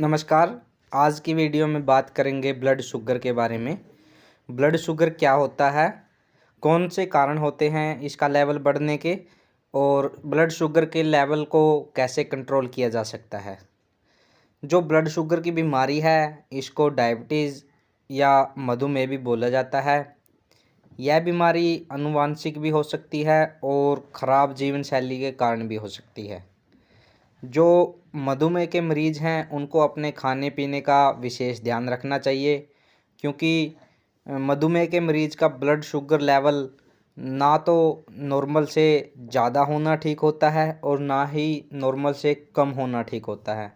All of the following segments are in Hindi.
नमस्कार। आज की वीडियो में बात करेंगे ब्लड शुगर के बारे में। ब्लड शुगर क्या होता है, कौन से कारण होते हैं इसका लेवल बढ़ने के, और ब्लड शुगर के लेवल को कैसे कंट्रोल किया जा सकता है। जो ब्लड शुगर की बीमारी है इसको डायबिटीज़ या मधुमेह भी बोला जाता है। यह बीमारी आनुवांशिक भी हो सकती है और ख़राब जीवन शैली के कारण भी हो सकती है। जो मधुमेह के मरीज़ हैं उनको अपने खाने पीने का विशेष ध्यान रखना चाहिए, क्योंकि मधुमेह के मरीज़ का ब्लड शुगर लेवल ना तो नॉर्मल से ज़्यादा होना ठीक होता है और ना ही नॉर्मल से कम होना ठीक होता है।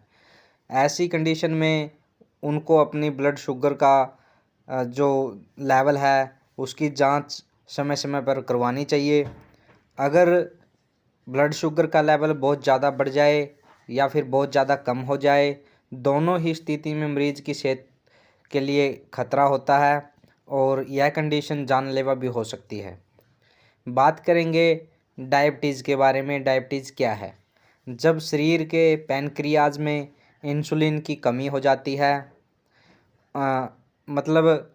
ऐसी कंडीशन में उनको अपनी ब्लड शुगर का जो लेवल है उसकी जांच समय समय पर करवानी चाहिए। अगर ब्लड शुगर का लेवल बहुत ज़्यादा बढ़ जाए या फिर बहुत ज़्यादा कम हो जाए, दोनों ही स्थिति में मरीज़ की सेहत के लिए खतरा होता है और यह कंडीशन जानलेवा भी हो सकती है। बात करेंगे डायबिटीज़ के बारे में। डायबिटीज़ क्या है? जब शरीर के पैनक्रियाज में इंसुलिन की कमी हो जाती है, मतलब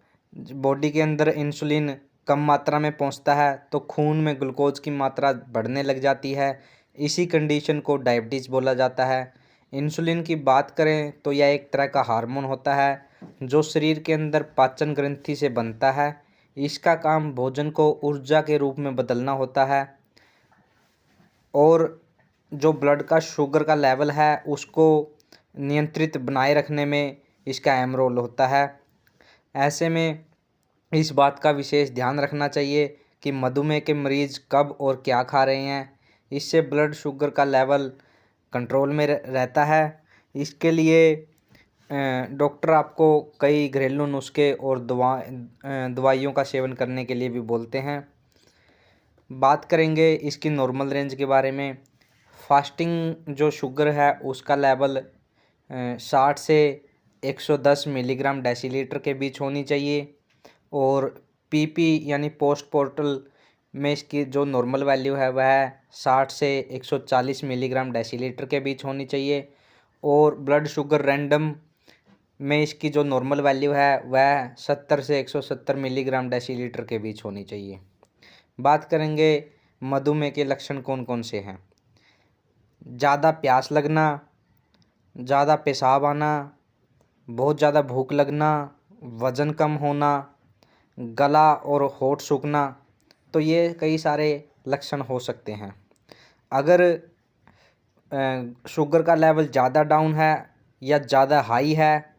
बॉडी के अंदर इंसुलिन कम मात्रा में पहुंचता है तो खून में ग्लूकोज की मात्रा बढ़ने लग जाती है। इसी कंडीशन को डायबिटीज़ बोला जाता है। इंसुलिन की बात करें तो यह एक तरह का हार्मोन होता है जो शरीर के अंदर पाचन ग्रंथि से बनता है। इसका काम भोजन को ऊर्जा के रूप में बदलना होता है और जो ब्लड का शुगर का लेवल है उसको नियंत्रित बनाए रखने में इसका अहम रोल होता है। ऐसे में इस बात का विशेष ध्यान रखना चाहिए कि मधुमेह के मरीज़ कब और क्या खा रहे हैं। इससे ब्लड शुगर का लेवल कंट्रोल में रहता है। इसके लिए डॉक्टर आपको कई घरेलू नुस्खे और दवाइयों का सेवन करने के लिए भी बोलते हैं। बात करेंगे इसकी नॉर्मल रेंज के बारे में। फास्टिंग जो शुगर है उसका लेवल 60 से 110 मिलीग्राम डेसीलीटर के बीच होनी चाहिए और पीपी यानी पोस्ट पोर्टल में इसकी जो नॉर्मल वैल्यू है वह 60 से 140 मिलीग्राम डेसीलीटर के बीच होनी चाहिए और ब्लड शुगर रैंडम में इसकी जो नॉर्मल वैल्यू है वह 70 से 170 मिलीग्राम डेसीलीटर के बीच होनी चाहिए। बात करेंगे मधुमेह के लक्षण कौन कौन से हैं। ज़्यादा प्यास लगना, ज़्यादा पेशाब आना, बहुत ज़्यादा भूख लगना, वज़न कम होना, गला और होंठ सूखना, तो ये कई सारे लक्षण हो सकते हैं। अगर शुगर का लेवल ज़्यादा डाउन है या ज़्यादा हाई है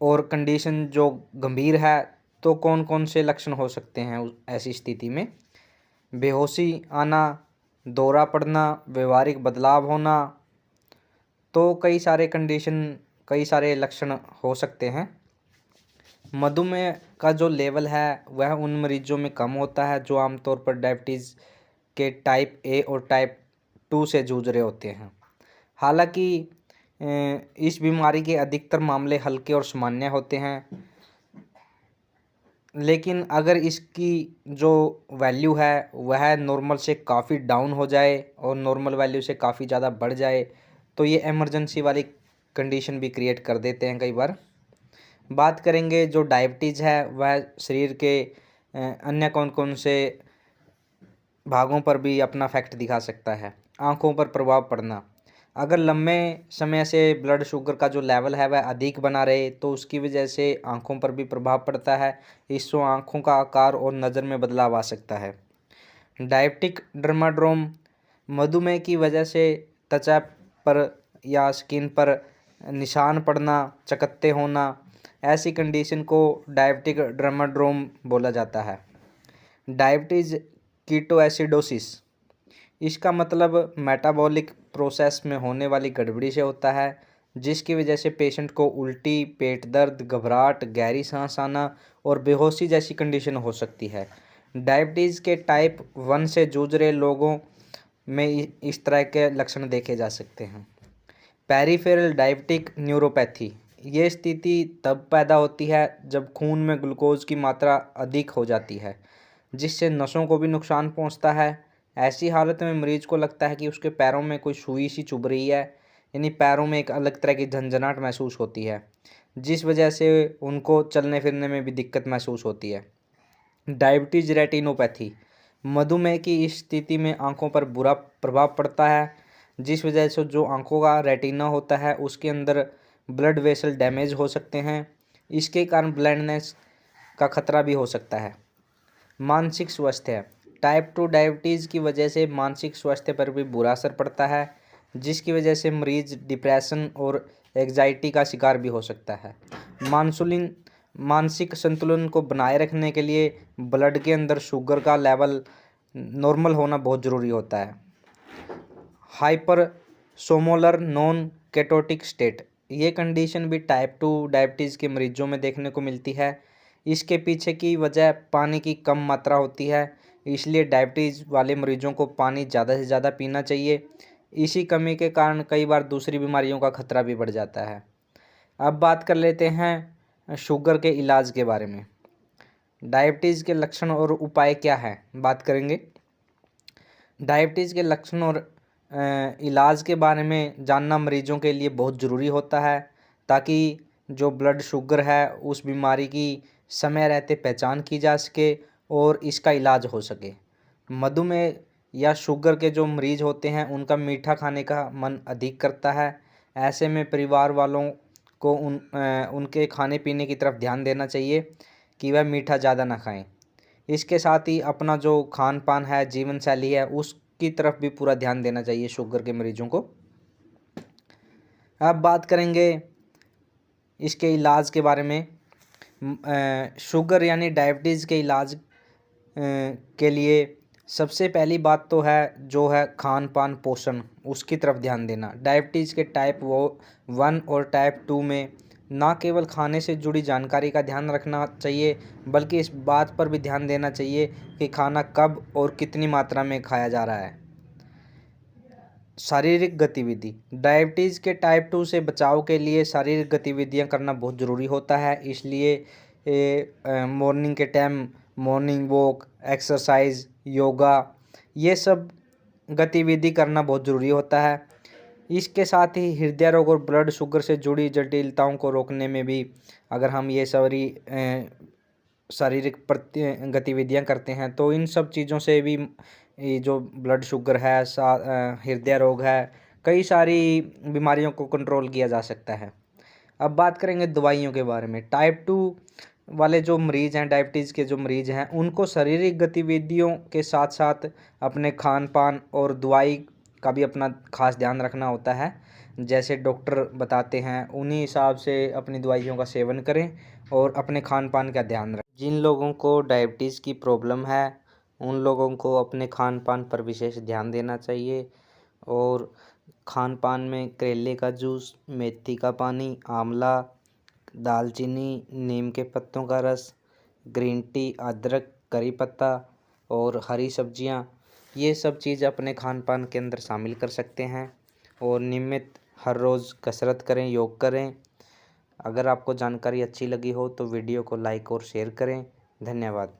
और कंडीशन जो गंभीर है तो कौन कौन से लक्षण हो सकते हैं ऐसी स्थिति में। बेहोशी आना, दौरा पड़ना, व्यवहारिक बदलाव होना, तो कई सारे लक्षण हो सकते हैं। मधुमेह का जो लेवल है वह उन मरीजों में कम होता है जो आमतौर पर डायबिटीज़ के टाइप ए और टाइप 2 से जूझ रहे होते हैं। हालांकि इस बीमारी के अधिकतर मामले हल्के और सामान्य होते हैं, लेकिन अगर इसकी जो वैल्यू है वह नॉर्मल से काफ़ी डाउन हो जाए और नॉर्मल वैल्यू से काफ़ी ज़्यादा बढ़ जाए तो ये इमरजेंसी वाली कंडीशन भी क्रिएट कर देते हैं कई बार। बात करेंगे जो डायबिटीज़ है वह शरीर के अन्य कौन कौन से भागों पर भी अपना इफेक्ट दिखा सकता है। आँखों पर प्रभाव पड़ना, अगर लंबे समय से ब्लड शुगर का जो लेवल है वह अधिक बना रहे तो उसकी वजह से आँखों पर भी प्रभाव पड़ता है। इससे आँखों का आकार और नज़र में बदलाव आ सकता है। डायबिटिक डर्माड्रोम, मधुमेह की वजह से त्वचा पर या स्किन पर निशान पड़ना, चकत्ते होना, ऐसी कंडीशन को डायबिटिक डर्माड्रोम बोला जाता है। डायबिटीज़ कीटोएसिडोसिस, इसका मतलब मेटाबॉलिक प्रोसेस में होने वाली गड़बड़ी से होता है जिसकी वजह से पेशेंट को उल्टी, पेट दर्द, घबराहट, गहरी सांस आना और बेहोशी जैसी कंडीशन हो सकती है। डायबिटीज़ के टाइप 1 से जूझ रहे लोगों में इस तरह के लक्षण देखे जा सकते हैं। पेरिफेरल डायबिटिक न्यूरोपैथी, ये स्थिति तब पैदा होती है जब खून में ग्लूकोज की मात्रा अधिक हो जाती है जिससे नसों को भी नुकसान पहुंचता है। ऐसी हालत में मरीज को लगता है कि उसके पैरों में कोई सुई सी चुभ रही है यानी पैरों में एक अलग तरह की झंझनाहट महसूस होती है, जिस वजह से उनको चलने फिरने में भी दिक्कत महसूस होती है। डायबिटीज़ रेटिनोपैथी, मधुमेह की इस स्थिति में आंखों पर बुरा प्रभाव पड़ता है, जिस वजह से जो आंखों का रेटिना होता है उसके अंदर ब्लड वेसल डैमेज हो सकते हैं। इसके कारण ब्लाइंडनेस का खतरा भी हो सकता है। मानसिक स्वास्थ्य, टाइप 2 डायबिटीज़ की वजह से मानसिक स्वास्थ्य पर भी बुरा असर पड़ता है, जिसकी वजह से मरीज डिप्रेशन और एग्जाइटी का शिकार भी हो सकता है। मानसिक संतुलन को बनाए रखने के लिए ब्लड के अंदर शुगर का लेवल नॉर्मल होना बहुत ज़रूरी होता है। हाइपरसोमोलर नॉन केटोटिक स्टेट, ये कंडीशन भी टाइप 2 डायबिटीज़ के मरीजों में देखने को मिलती है। इसके पीछे की वजह पानी की कम मात्रा होती है, इसलिए डायबिटीज़ वाले मरीजों को पानी ज़्यादा से ज़्यादा पीना चाहिए। इसी कमी के कारण कई बार दूसरी बीमारियों का खतरा भी बढ़ जाता है। अब बात कर लेते हैं शुगर के इलाज के बारे में। डायबिटीज़ के लक्षण और उपाय क्या हैं, बात करेंगे। डायबिटीज़ के लक्षण और इलाज के बारे में जानना मरीजों के लिए बहुत ज़रूरी होता है, ताकि जो ब्लड शुगर है उस बीमारी की समय रहते पहचान की जा सके और इसका इलाज हो सके। मधुमेह या शुगर के जो मरीज़ होते हैं उनका मीठा खाने का मन अधिक करता है। ऐसे में परिवार वालों को उनके खाने पीने की तरफ ध्यान देना चाहिए कि वह मीठा ज़्यादा ना खाएं। इसके साथ ही अपना जो खान पान है, जीवन शैली है, उसकी तरफ भी पूरा ध्यान देना चाहिए शुगर के मरीजों को। अब बात करेंगे इसके इलाज के बारे में। शुगर यानी डायबिटीज़ के इलाज के लिए सबसे पहली बात तो है जो है खान पान पोषण, उसकी तरफ ध्यान देना। डायबिटीज़ के टाइप 1 और टाइप 2 में ना केवल खाने से जुड़ी जानकारी का ध्यान रखना चाहिए, बल्कि इस बात पर भी ध्यान देना चाहिए कि खाना कब और कितनी मात्रा में खाया जा रहा है। शारीरिक गतिविधि, डायबिटीज़ के टाइप 2 से बचाव के लिए शारीरिक गतिविधियां करना बहुत ज़रूरी होता है, इसलिए मॉर्निंग के time morning walk, exercise, yoga, ये सब गतिविधि करना बहुत ज़रूरी होता है। इसके साथ ही हृदय रोग और ब्लड शुगर से जुड़ी जटिलताओं को रोकने में भी अगर हम ये सारी शारीरिक गतिविधियां करते हैं तो इन सब चीज़ों से भी ये जो ब्लड शुगर है, हृदय रोग है, कई सारी बीमारियों को कंट्रोल किया जा सकता है। अब बात करेंगे दवाइयों के बारे में। टाइप 2 वाले जो मरीज़ हैं, डायबिटीज़ के जो मरीज़ हैं, उनको शारीरिक गतिविधियों के साथ साथ अपने खान पान और दवाई का भी अपना खास ध्यान रखना होता है। जैसे डॉक्टर बताते हैं उन्हीं हिसाब से अपनी दवाइयों का सेवन करें और अपने खान पान का ध्यान रखें। जिन लोगों को डायबिटीज़ की प्रॉब्लम है उन लोगों को अपने खान पान पर विशेष ध्यान देना चाहिए और खान पान में करेले का जूस, मेथी का पानी, आंवला, दालचीनी, नीम के पत्तों का रस, ग्रीन टी, अदरक, करी पत्ता और हरी सब्जियां, ये सब चीज़ अपने खान पान के अंदर शामिल कर सकते हैं। और नियमित हर रोज़ कसरत करें, योग करें। अगर आपको जानकारी अच्छी लगी हो तो वीडियो को लाइक और शेयर करें। धन्यवाद।